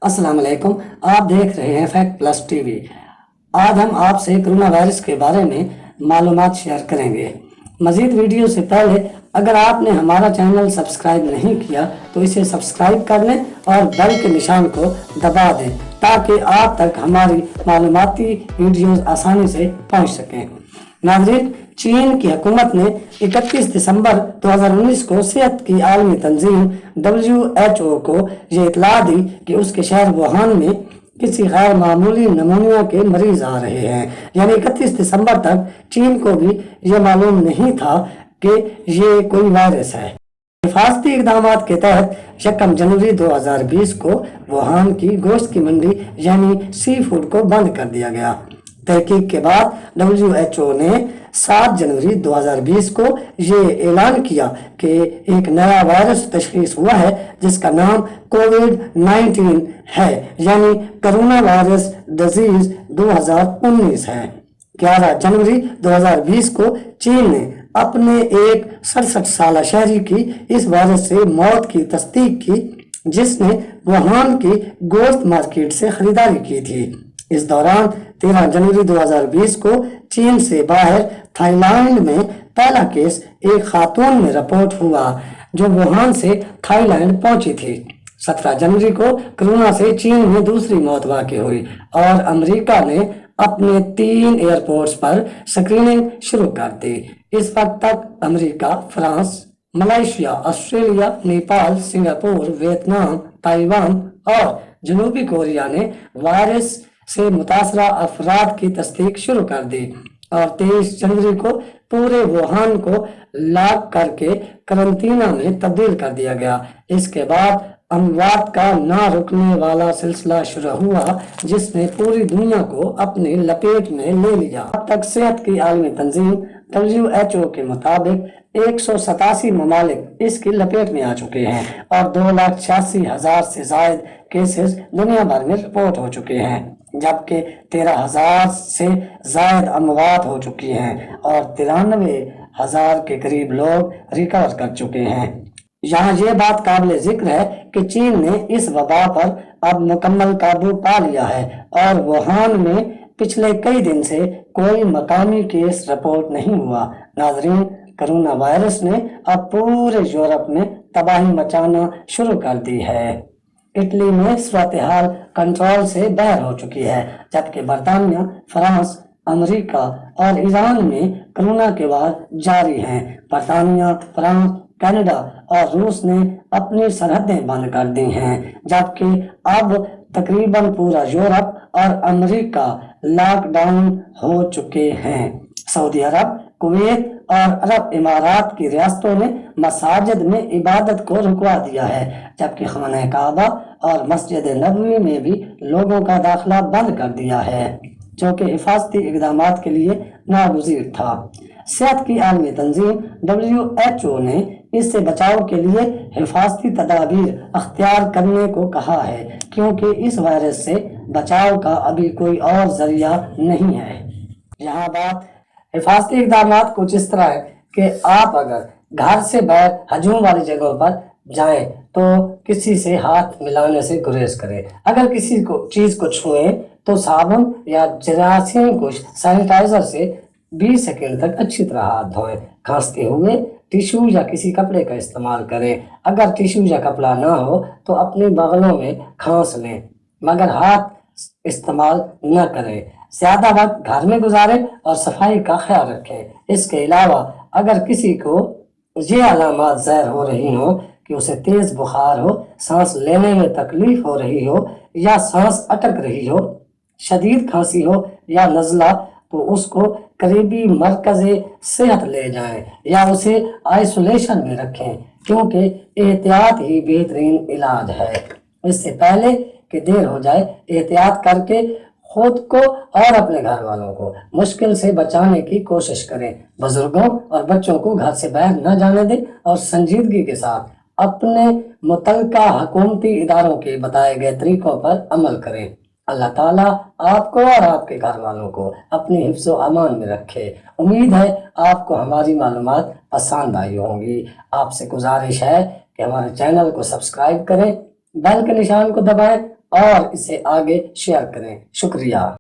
अस्सलाम वालेकुम। आप देख रहे हैं फैक्ट प्लस टीवी। आज हम आपसे कोरोना वायरस के बारे में मालूमात शेयर करेंगे। मज़ीद वीडियो से पहले अगर आपने हमारा चैनल सब्सक्राइब नहीं किया तो इसे सब्सक्राइब कर लें और बेल के निशान को दबा दें ताकि आप तक हमारी मालूमाती वीडियोस आसानी से पहुंच सकें। नाज़रीन, चीन की हुकूमत ने 31 दिसंबर 2019 को सेहत की आलमी तंजीम WHO को ये इतला दी कि उसके शहर वुहान में किसी गैर मामूली नमूनिया के मरीज आ रहे हैं। यानी 31 दिसंबर तक चीन को भी ये मालूम नहीं था कि ये कोई वायरस है। हिफाजती इकदाम के तहत 1 जनवरी 2020 को वुहान की गोश्त की मंडी यानी सी फूड को बंद कर दिया गया। तहकीक के बाद WHO ने 7 जनवरी 2020 को ये ऐलान किया कि एक नया वायरस तशखीस हुआ है जिसका नाम कोविड-19 है, यानी कोरोना वायरस डिजीज 2019 है। 11 जनवरी 2020 को चीन ने अपने एक 67 साल शहरी की इस वायरस से मौत की तस्दीक की, जिसने वुहान की गोश्त मार्केट से खरीदारी की थी। इस दौरान 13 जनवरी 2020 को चीन से बाहर थाईलैंड में पहला केस एक खातून में रिपोर्ट हुआ जो वुहान से थाईलैंड पहुंची थी। 17 जनवरी को कोरोना से चीन में दूसरी मौत वाक़ई हुई और अमेरिका ने अपने 3 एयरपोर्ट्स पर स्क्रीनिंग शुरू कर दी। इस वक्त तक America, France, Malaysia, Australia, Nepal, Singapore, Vietnam, Taiwan और जनूबी कोरिया ने वायरस से मुतासरा अफराद की तस्दीक शुरू कर दी और 23 जनवरी को पूरे वुहान को लॉक करके करंतना में तब्दील कर दिया गया। इसके बाद अमवात का ना रुकने वाला सिलसिला शुरू हुआ जिसने पूरी दुनिया को अपनी लपेट में ले लिया। अब तक सेहत की आलमी तंजीम WHO के मुताबिक 187 ममालिक इसकी लपेट में आ चुके हैं और 2,86,000 से जायद केसेस दुनिया भर में रिपोर्ट हो चुके हैं, जबकि 13,000 से जायद अमवात हो चुकी हैं और 93,000 के करीब लोग रिकवर कर चुके हैं। यहाँ ये बात काबिल जिक्र है कि चीन ने इस वबा पर अब मुकम्मल काबू पा लिया है और वुहान में पिछले कई दिन से कोई मकामी केस रिपोर्ट नहीं हुआ। नाजरीन, कोरोना वायरस ने अब पूरे यूरोप में तबाही मचाना शुरू कर दी है। इटली में सूरत हाल कंट्रोल से बाहर हो चुकी है, जबकि बरतानिया, फ्रांस, अमेरिका और ईरान में कोरोना के वार जारी हैं। बरतानिया, फ्रांस, कनाडा और रूस ने अपनी सरहदें बंद कर दी हैं, जबकि अब तकरीबन पूरा यूरोप और अमेरिका लॉकडाउन हो चुके हैं। सऊदी अरब, कुवैत और अरब इमारात की रियासतों ने मसाजिद में इबादत को रुकवा दिया है, जबकि खाना काबा और मस्जिद नबवी में भी लोगों का दाखिला बंद कर दिया है, जो कि हिफाजती इकदाम के लिए नागुज़ीर था। सेहत की आलमी तंजीम WHO ने इससे बचाव के लिए हिफाजती तदाबीर अख्तियार करने को कहा है, क्योंकि इस वायरस से बचाव का अभी कोई और जरिया नहीं है। यहाँ बात हिफाजती इकदाम कुछ इस तरह है कि आप अगर घर से बाहर हजूम वाली जगहों पर जाएं तो किसी से हाथ मिलाने से गुरेज करें। अगर किसी को चीज को छुएं तो साबुन या जरासीम को सैनिटाइजर से 20 सेकंड तक अच्छी तरह हाथ धोएं। खांसते हुए टिश्यू या किसी कपड़े का इस्तेमाल करें। अगर टिश्यू या कपड़ा ना हो तो अपने बगलों में खांस लें, मगर हाथ इस्तेमाल न करें। ज्यादा वक्त घर में गुजारें और सफाई का ख्याल रखें। इसके अलावा अगर किसी को ये अलामात ज़ाहिर हो रही हो कि उसे तेज बुखार हो, सांस लेने में तकलीफ हो रही हो या सांस अटक रही हो, शदीद खांसी हो या नज़ला, तो उसको करीबी मरकज़े सेहत ले जाएं या उसे आइसोलेशन में रखें, क्योंकि एहतियात ही बेहतरीन इलाज है। इससे पहले कि देर हो जाए, एहतियात करके खुद को और अपने घर वालों को मुश्किल से बचाने की कोशिश करें। बुजुर्गों और बच्चों को घर से बाहर न जाने दें और संजीदगी के साथ अपने मुतल्लिका हुकूमती इदारों के बताए गए तरीकों पर अमल करें। अल्लाह ताला आपको और आपके घर वालों को अपनी हिफ्ज़ व अमान में रखे। उम्मीद है आपको हमारी मालूमात पसंद आई होंगी। आपसे गुजारिश है कि हमारे चैनल को सब्सक्राइब करें, बेल के निशान को दबाएं اور اسے آگے شیئر کریں۔ شکریہ۔